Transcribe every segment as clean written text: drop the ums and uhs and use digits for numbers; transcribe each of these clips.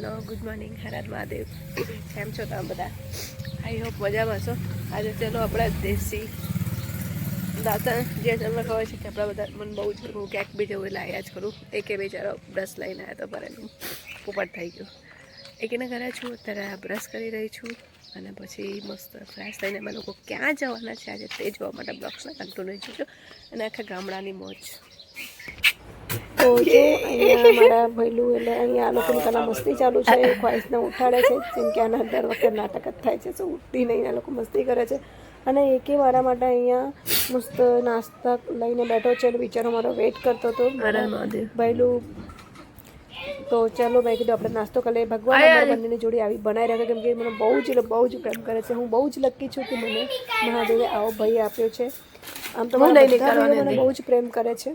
Hello good morning Har Har Mahadev. કેમ છો તમે બધા? આઈ હોપ મજામાં છો. આજે ચલો આપણા દેશી દાંતણ જે તમને ખબર છે કે આપણા બધા મને બહુ જ હું ક્યાંક બી જવું એટલે આવ્યા જ કરું. એકે બિચારો બ્રશ લઈને આવ્યો તો પર એનું પોપટ થઈ ગયું. એકને ઘરે છું અત્યારે બ્રશ કરી રહી છું અને પછી મસ્ત ફ્રેશ થઈને અમે લોકો ક્યાં જવાના છે આજે તે જોવા માટે બ્લોગ્સને કન્ટિન્યુ જોજો અને આખા ગામડાની મોજ. તો જો અહીંયા મારા ભૈલું એટલે અહીંયા આ લોકોની પહેલાં મસ્તી ચાલુ છે. ખ્વાહિશને ઉઠાડે છે જેમ કે આના દર વખતે નાટક જ થાય છે. શું ઉઠતી નહીં, આ લોકો મસ્તી કરે છે અને એકે મારા માટે અહીંયા મસ્ત નાસ્તા લઈને બેઠો છે. બિચારો મારો વેઇટ કરતો હતો ભૈલું. તો ચાલો મેં કીધું આપણે નાસ્તો કરી લઈએ. ભગવાન અમારા બંનેની જોડી આવી બનાવી રાખે કેમ કે મને બહુ જ પ્રેમ કરે છે. હું બહુ જ લકી છું કે મને મહાદેવે આવો ભાઈ આપ્યો છે. આમ તો મને બહુ જ પ્રેમ કરે છે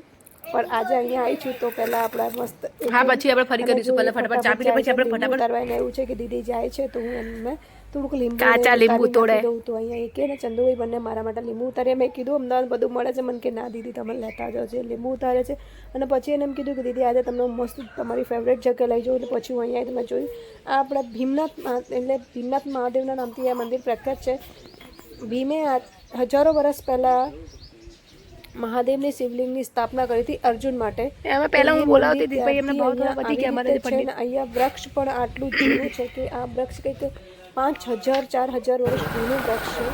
પણ આજે અહીંયા આવી છું તો પહેલાં આપણે મસ્ત પછી આપણે ફરી કરીશું. પહેલા ફટાફટ ચા પી લે પછી આપણે ફટાફટ ઉતારવાને એવું છે કે દીદી જાય છે તો હું એમને થોડુંક કાચા લીંબુ તોડે દઉં. તો અહીંયા એકે ને ચંદુભાઈ બંને મારા માટે લીંબુ ઉતાર્યા. મેં કીધું અમદાવાદ બધું મળે છે. મને કે ના દીદી તમે લેતા જાઓ છે. લીંબુ ઉતારે છે અને પછી એને એમ કીધું કે દીદી આજે તમને મસ્ત તમારી ફેવરેટ જગ્યાએ લઈ જાઉં. એટલે પછી હું અહીંયા તમે જોયું આ આપણા ભીમનાથ મહાદેવના નામથી આ મંદિર પ્રખ્યાત છે. ભીમે હજારો વર્ષ પહેલાં મહાદેવની શિવલિંગની સ્થાપના કરી હતી અર્જુન માટે. એમાં પહેલા હું બોલાવતી હતી ભાઈ એમને બહુ થોડા પતી ગયા અમારે પંડિત. અહીંયા વૃક્ષ પણ આટલું જૂનું છે કે આ વૃક્ષ કંઈક 5000-4000 વર્ષ જૂનું વૃક્ષ છે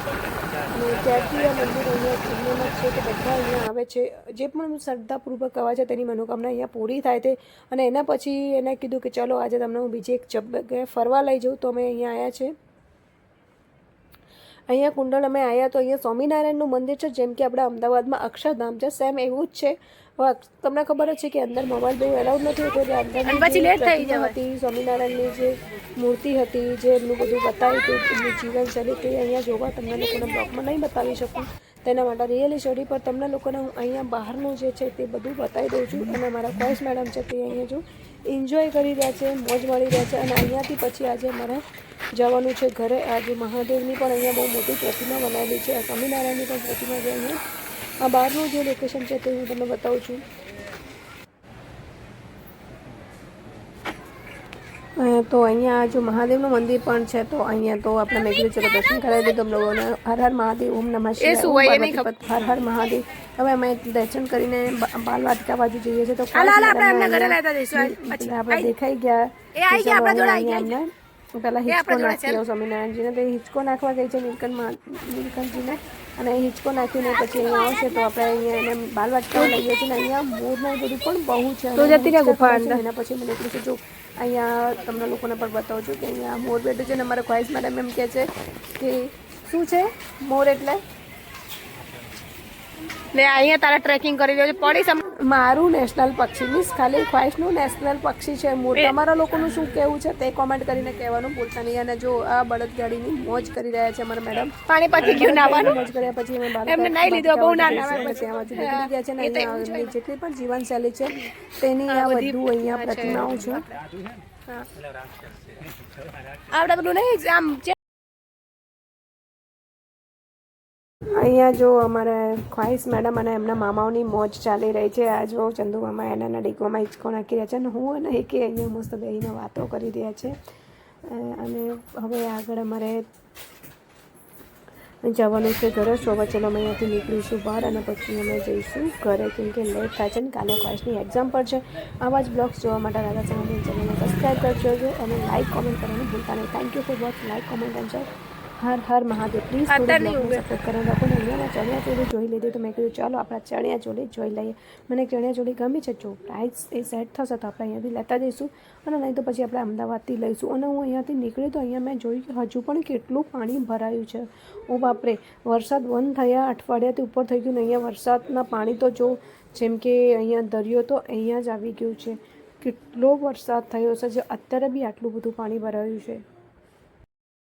અને ત્યારથી આ મંદિર અહીંયા પૂર્ણમાં છે કે બધા અહીંયા આવે છે. જે પણ શ્રદ્ધાપૂર્વક આવે છે તેની મનોકામના અહીંયા પૂરી થાય છે. અને એના પછી એને કીધું કે ચલો આજે તમને હું બીજી એક જગ્યાએ ફરવા લઈ જાઉં. તો અમે અહીંયા આવ્યા છે. અહીંયા કુંડલ અમે આવ્યા તો અહીંયા સ્વામિનારાયણનું મંદિર છે જેમ કે આપણા અમદાવાદમાં અક્ષરધામ છે સેમ એવું જ છે. હવે તમને ખબર જ છે કે અંદર મોબાઈલ બહુ એલાઉડ નથી હોતો એટલે અંદર હતી સ્વામિનારાયણની જે મૂર્તિ હતી જે એમનું બધું બતાવ્યું હતું એમની જીવનશૈલી તે અહીંયા જોવા તમને લોકોને બ્લોગમાં નહીં બતાવી શકું. તેના માટે રિયલી સ્ટોરી પર તમને લોકોને હું અહીંયા બહારનું જે છે તે બધું બતાવી દઉં છું. અને મારા ખ્વાહિશ મેડમ છે તે અહીંયા જો એન્જોય કરી રહ્યા છે, મોજ મળી રહ્યા છે. અને અહીંયાથી પછી આજે મારે જવાનું છે ઘરે. આજે મહાદેવની પણ અહીંયા બહુ મોટી પ્રતિમા બનાવેલી છે. આ સ્વામિનારાયણની પણ પ્રતિમા છે. અહીંયા આ બહારનું જે લોકેશન છે તે હું તમને બતાવું છું. તો અહીંયા જો મહાદેવનું મંદિર પણ છે તો અહીંયા તો આપણે મેં કીધું ચલો દર્શન કરાવી દીધું તમે લોકોને. હર હર મહાદેવ, ઓમ નમઃ શિવાય, હર હર મહાદેવ. હવે અમે દર્શન કરીને બાલવાટિકા બાજુ જઈએ છીએ તો આપણે દેખાઈ ગયા. પહેલાં હિંચકો નાખ્યો સ્વામિનારાયણજીને. તો હિંચકો નાખવા ગઈ છે નીલકંઠજીને અને હિંચકો નાખીને પછી અહીંયા આવશે તો આપણે અહીંયા એને બાલવાટિકા લઈએ છીએ. અહીંયા મોરને બધું પણ બહુ છે. તો જતી રહ્યા ગુફા અંદર. એના પછી મને એટલું જો અહીંયા તમને લોકોને પણ બતાવું છું કે અહીંયા મોર બેઠું છે ને અમારા ખ્વાહિશ મેડમ એમ કહે છે કે શું છે મોર એટલે ને અહીંયા તારા ટ્રેકિંગ કરી રહ્યો છે પડી મારું નેશનલ પક્ષી મીન્સ ખાલી ખ્વાહિશનું નેશનલ પક્ષી છે મોર. તમારા લોકોનું શું કહેવું છે તે કોમેન્ટ કરીને કહેવાનું ભૂલતા નહીં. અને જો આ બળદગાડીની મોજ કરી રહ્યા છે અમારા મેડમ. પાણી પછી ગયું નાવાનું મોજ કર્યા પછી અમે એમને નહીં લીધો બહુ ના નાવા ત્યાં બાજુ નીકળી ગયા છે ને અહીંયા જેટલી પણ જીવનશૈલી છે તેની આ બધું અહીંયા પ્રતિમાઓ છે. આપણે બધું નહીં આમ અહીંયા જો અમારે ખ્વાહિશ મેડમ અને એમના મામાઓની મોજ ચાલી રહી છે. આ જો ચંદુ મામા એના ડીગોમાં હિંચકો નાખી રહ્યા છે અને હું અને એકે અહીંયા મસ્ત બેહીને વાતો કરી રહ્યા છે. અને હવે આગળ અમારે જવાનું છે ઘરે. તો ચલો અમે અહીંયાથી નીકળીશું બહાર અને પછી અમે જઈશું ઘરે કેમ કે લેટ થાય છે ને કાલે ખ્વાહિશની એક્ઝામ પર છે. આવા જ બ્લોગ્સ જોવા માટે રાધા ચેનલને સબસ્ક્રાઈબ કરજો અને લાઇક કોમેન્ટ કરવાનું ભૂલતા નહીં. Thank you for watch, like comment and share. Har Har Mahadev. Please support કરીને રાખો ને. અહીંયા મેં ચણિયાચોળી જોઈ લીધી તો મેં કીધું ચાલો આપણા ચણિયાચોળી જોઈ લઈએ. મને ચણિયાચોળી ગમી છે. જો પ્રાઇસ એ સેટ થશે તો આપણે અહીંયાથી લેતા જઈશું અને નહીં તો પછી આપણે અમદાવાદથી લઈશું. અને હું અહીંયાથી નીકળી તો અહીંયા મેં જોયું કે હજુ પણ કેટલું પાણી ભરાયું છે. ઓ બાપરે, વરસાદ બંધ થયા અઠવાડિયાથી ઉપર થઈ ગયું ને અહીંયા વરસાદના પાણી તો જો જેમ કે અહીંયા દરિયો તો અહીંયા જ આવી ગયું છે. કેટલો વરસાદ થયો છે જે અત્યારે બી આટલું બધું પાણી ભરાયું છે.